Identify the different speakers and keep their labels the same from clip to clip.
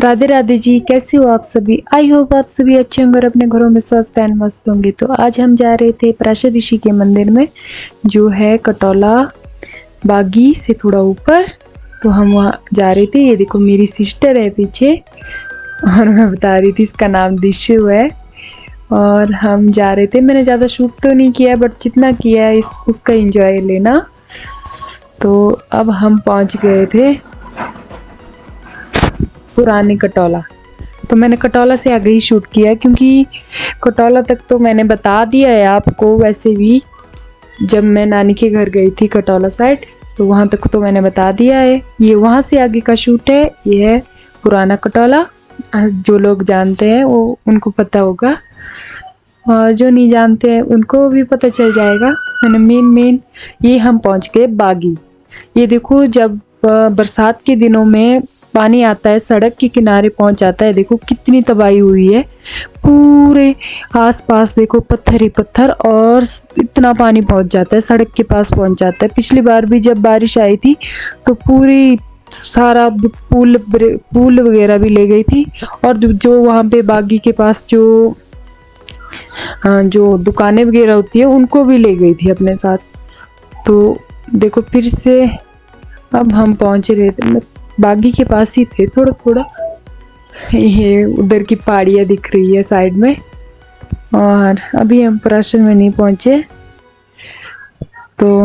Speaker 1: राधे राधे जी, कैसे हो आप सभी। आई होप आप सभी अच्छे होंगे और अपने घरों में स्वस्थ एंड मस्त होंगे। तो आज हम जा रहे थे पराशर ऋषि के मंदिर में, जो है कटौला बागी से थोड़ा ऊपर। तो हम वहाँ जा रहे थे। ये देखो मेरी सिस्टर है पीछे, और मैं बता रही थी इसका नाम दिशु है। और हम जा रहे थे, मैंने ज़्यादा शूट तो नहीं किया, बट जितना किया है उसका एंजॉय लेना। तो अब हम पहुँच गए थे पुराने कटौला। तो मैंने कटौला से आगे ही शूट किया, क्योंकि कटौला तक तो मैंने बता दिया है आपको। वैसे भी जब मैं नानी के घर गई थी कटौला साइड, तो वहाँ तक तो मैंने बता दिया है। ये वहाँ से आगे का शूट है। ये है पुराना कटौला। जो लोग जानते हैं वो उनको पता होगा, और जो नहीं जानते हैं उनको भी पता चल जाएगा। मैंने मेन ये हम पहुँच गए बागी। ये देखो, जब बरसात के दिनों में पानी आता है, सड़क के किनारे पहुंच जाता है। देखो कितनी तबाही हुई है, पूरे आसपास देखो पत्थर ही पत्थर, और इतना पानी पहुंच जाता है, सड़क के पास पहुंच जाता है। पिछली बार भी जब बारिश आई थी तो पूरी सारा पुल वगैरह भी ले गई थी। और जो वहाँ पे बागी के पास जो दुकानें वगैरह होती है उनको भी ले गई थी अपने साथ। तो देखो फिर से अब हम पहुँच रहे थे, बागी के पास ही थे थोड़ा थोड़ा। ये उधर की पहाड़ियाँ दिख रही है साइड में। और अभी हम पराशर में नहीं पहुंचे, तो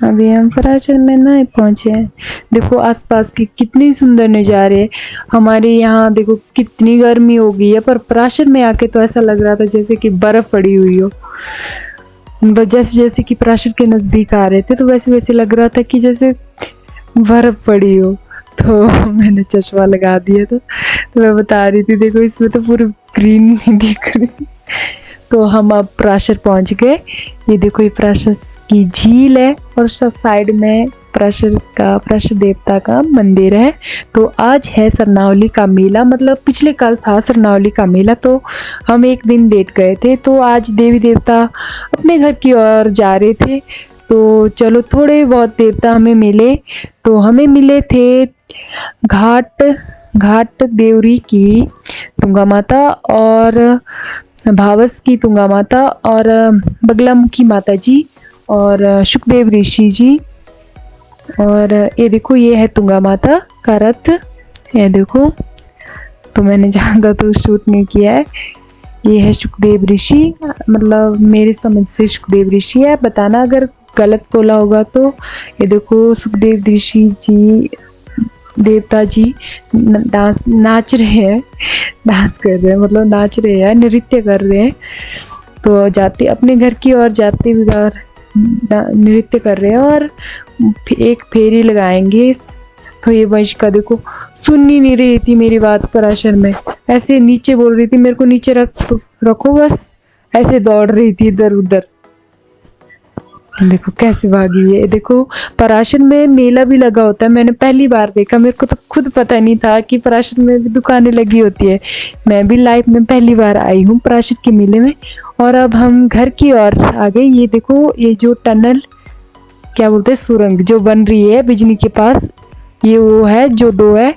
Speaker 1: अभी हम पराशर में नहीं पहुंचे हैं। देखो आसपास की कितनी सुंदर नज़ारे हैं। हमारे यहाँ देखो कितनी गर्मी हो गई है, पर पराशर में आके तो ऐसा लग रहा था जैसे कि बर्फ पड़ी हुई हो। जैसे जैसे कि पराशर के नज़दीक आ रहे थे तो वैसे वैसे लग रहा था कि जैसे बर्फ पड़ी हो। तो मैंने चश्मा लगा दिया तो मैं बता रही थी, देखो इसमें तो पूरी ग्रीन नहीं दिख रही। तो हम अब पराशर पहुंच गए। ये देखो ये पराशर की झील है, और सब साइड में पराशर देवता का मंदिर है। तो आज है सरनावली का मेला, मतलब पिछले कल था सरनावली का मेला, तो हम एक दिन लेट गए थे। तो आज देवी देवता अपने घर की ओर जा रहे थे, तो चलो थोड़े बहुत देवता हमें मिले। तो हमें मिले थे घाट देवरी की तुंगा माता, और भावस की तुंगा माता, और बगलामुखी माता जी, और सुखदेव ऋषि जी। और ये देखो ये है तुंगा माता का रथ, ये देखो। तो मैंने ज़्यादा तो शूट नहीं किया है। ये है सुखदेव ऋषि, मतलब मेरे समझ से सुखदेव ऋषि है, बताना अगर गलत बोला होगा तो। ये देखो सुखदेव ऋषि जी, देवता जी नाच रहे हैं, डांस कर रहे हैं, मतलब नाच रहे हैं, नृत्य कर रहे हैं। तो जाते अपने घर की ओर जाते हुए नृत्य कर रहे हैं, और एक फेरी लगाएंगे। तो ये वंशिका देखो सुन ही नहीं रही थी मेरी बात पराशर में, ऐसे नीचे बोल रही थी मेरे को नीचे रखो बस, ऐसे दौड़ रही थी इधर उधर। देखो कैसे भागी है। देखो पराशर में मेला भी लगा होता है, मैंने पहली बार देखा, मेरे को तो खुद पता नहीं था कि पराशर में भी दुकानें लगी होती है। मैं भी लाइफ में पहली बार आई हूँ पराशर के मेले में। और अब हम घर की ओर आ गए। ये देखो ये जो टनल क्या बोलते हैं, सुरंग जो बन रही है बिजली के पास, ये वो है जो दो है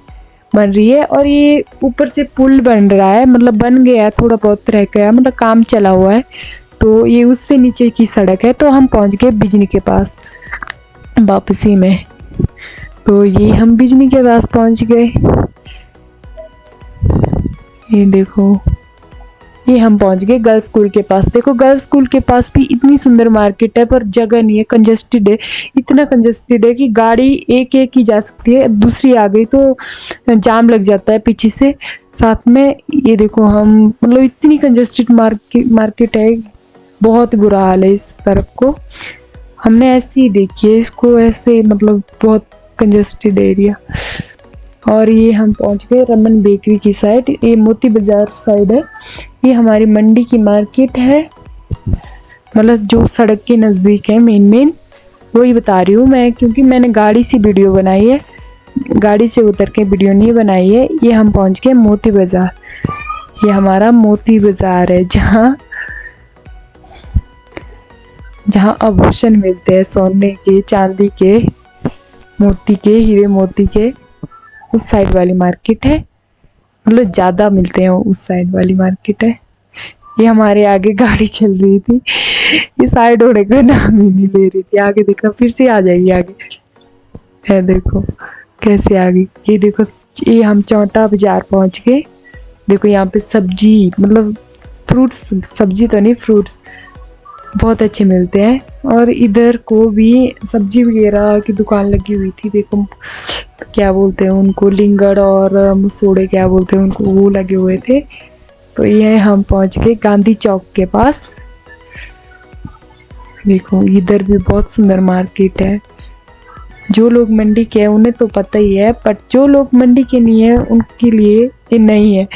Speaker 1: बन रही है। और ये ऊपर से पुल बन रहा है, मतलब बन गया, थोड़ा बहुत रह गया, मतलब काम चला हुआ है। तो ये उससे नीचे की सड़क है। तो हम पहुंच गए बिजली के पास वापसी में। तो ये हम बिजली के पास पहुंच गए। ये देखो ये हम पहुंच गए गर्ल्स स्कूल के पास। देखो गर्ल्स स्कूल के पास भी इतनी सुंदर मार्केट है, पर जगह नहीं है, कंजेस्टेड है। इतना कंजेस्टेड है कि गाड़ी एक एक ही जा सकती है, दूसरी आ गई तो जाम लग जाता है पीछे से साथ में। ये देखो हम, मतलब इतनी कंजेस्टेड मार्केट है, बहुत बुरा हाल है इस तरफ को। हमने ऐसे ही देखी है इसको, ऐसे मतलब बहुत कंजेस्टेड एरिया। और ये हम पहुंच गए रमन बेकरी की साइड, ये मोती बाजार साइड है। ये हमारी मंडी की मार्केट है, मतलब जो सड़क के नज़दीक है मेन वही बता रही हूँ मैं, क्योंकि मैंने गाड़ी से वीडियो बनाई है, गाड़ी से उतर के वीडियो नहीं बनाई है। ये हम पहुंच गए मोती बाजार। ये हमारा मोती बाजार है, जहाँ आभूषण मिलते हैं सोने के चांदी के। मोती के, हीरे मोती के उस साइड वाली मार्केट है, मतलब ज्यादा मिलते हैं उस साइड वाली मार्केट है। ये हमारे आगे गाड़ी चल रही थी, ये साइड होने का नाम ही नहीं ले रही थी। आगे देखना, फिर से आ जाएगी आगे, है देखो कैसे आ गई। ये देखो, ये हम चौटा बाजार पहुंच गए। देखो यहाँ पे सब्जी, मतलब फ्रूट्स, सब्जी तो नहीं, फ्रूट्स बहुत अच्छे मिलते हैं। और इधर को भी सब्जी वगैरह की दुकान लगी हुई थी। देखो क्या बोलते हैं उनको, लिंगड़ और मसूड़े क्या बोलते हैं उनको, वो लगे हुए थे। तो ये हम पहुंच गए गांधी चौक के पास। देखो इधर भी बहुत सुंदर मार्केट है। जो लोग मंडी के हैं उन्हें तो पता ही है, पर जो लोग मंडी के नहीं है उनके लिए ये नहीं है।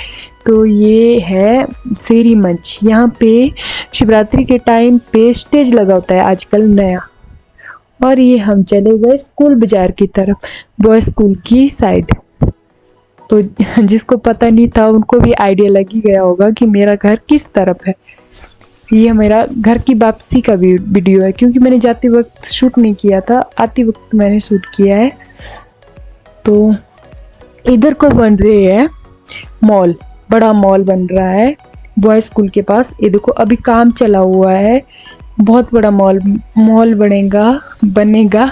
Speaker 1: तो ये है शेरी मंच। यहाँ पे शिवरात्रि के टाइम पे स्टेज लगा होता है आजकल नया। और ये हम चले गए स्कूल बाजार की तरफ, बॉय स्कूल की साइड। तो जिसको पता नहीं था उनको भी आइडिया लग ही गया होगा कि मेरा घर किस तरफ है। ये मेरा घर की वापसी का भी वीडियो है, क्योंकि मैंने जाते वक्त शूट नहीं किया था, आते वक्त मैंने शूट किया है। तो इधर को बन रहे हैं मॉल, बड़ा मॉल बन रहा है बॉय स्कूल के पास। ये देखो अभी काम चला हुआ है, बहुत बड़ा मॉल बनेगा।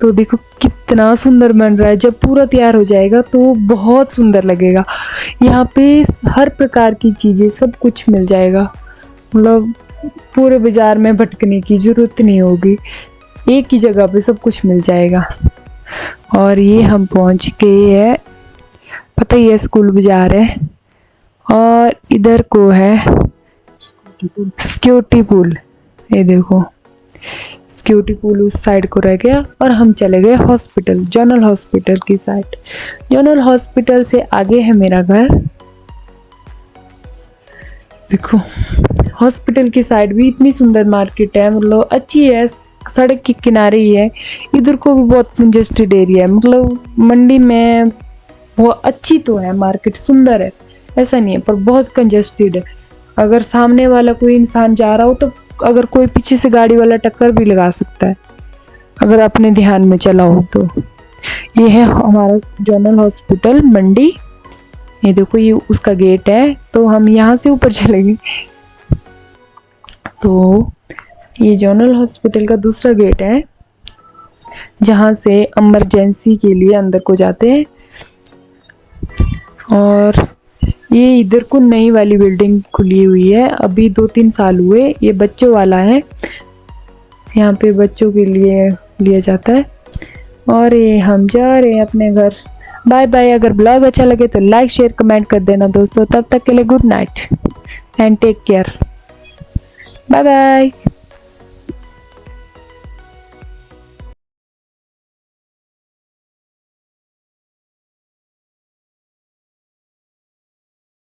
Speaker 1: तो देखो कितना सुंदर बन रहा है। जब पूरा तैयार हो जाएगा तो बहुत सुंदर लगेगा। यहाँ पे हर प्रकार की चीजें, सब कुछ मिल जाएगा, मतलब पूरे बाजार में भटकने की जरूरत नहीं होगी, एक ही जगह पे सब कुछ मिल जाएगा। और ये हम पहुंच गए हैं, पता ही है स्कूल बाजार है। और इधर को है सिक्योरिटी पुल। ये देखो सिक्योरिटी पुल उस साइड को रह गया। और हम चले गए हॉस्पिटल, जनरल हॉस्पिटल की साइड। जनरल हॉस्पिटल से आगे है मेरा घर। देखो हॉस्पिटल की साइड भी इतनी सुंदर मार्केट है, मतलब अच्छी है, सड़क के किनारे ही है। इधर को भी बहुत कंजेस्टेड एरिया है, मतलब मंडी में बहुत अच्छी तो है मार्केट, सुंदर है, ऐसा नहीं है, पर बहुत कंजेस्टेड है। अगर सामने वाला कोई इंसान जा रहा हो तो अगर कोई पीछे से गाड़ी वाला टक्कर भी लगा सकता है, अगर अपने ध्यान में चला हो तो। ये है हमारा जनरल हॉस्पिटल मंडी। ये देखो ये उसका गेट है, तो हम यहाँ से ऊपर चलेंगे। तो ये जनरल हॉस्पिटल का दूसरा गेट है, जहाँ से इमरजेंसी के लिए अंदर को जाते हैं। और ये इधर को नई वाली बिल्डिंग खुली हुई है, अभी 2-3 साल हुए। ये बच्चों वाला है, यहाँ पे बच्चों के लिए लिया जाता है। और ये हम जा रहे हैं अपने घर। Bye bye. अगर ब्लॉग अच्छा लगे तो लाइक शेयर कमेंट कर देना दोस्तों। तब तक के लिए good night and take care. Bye bye.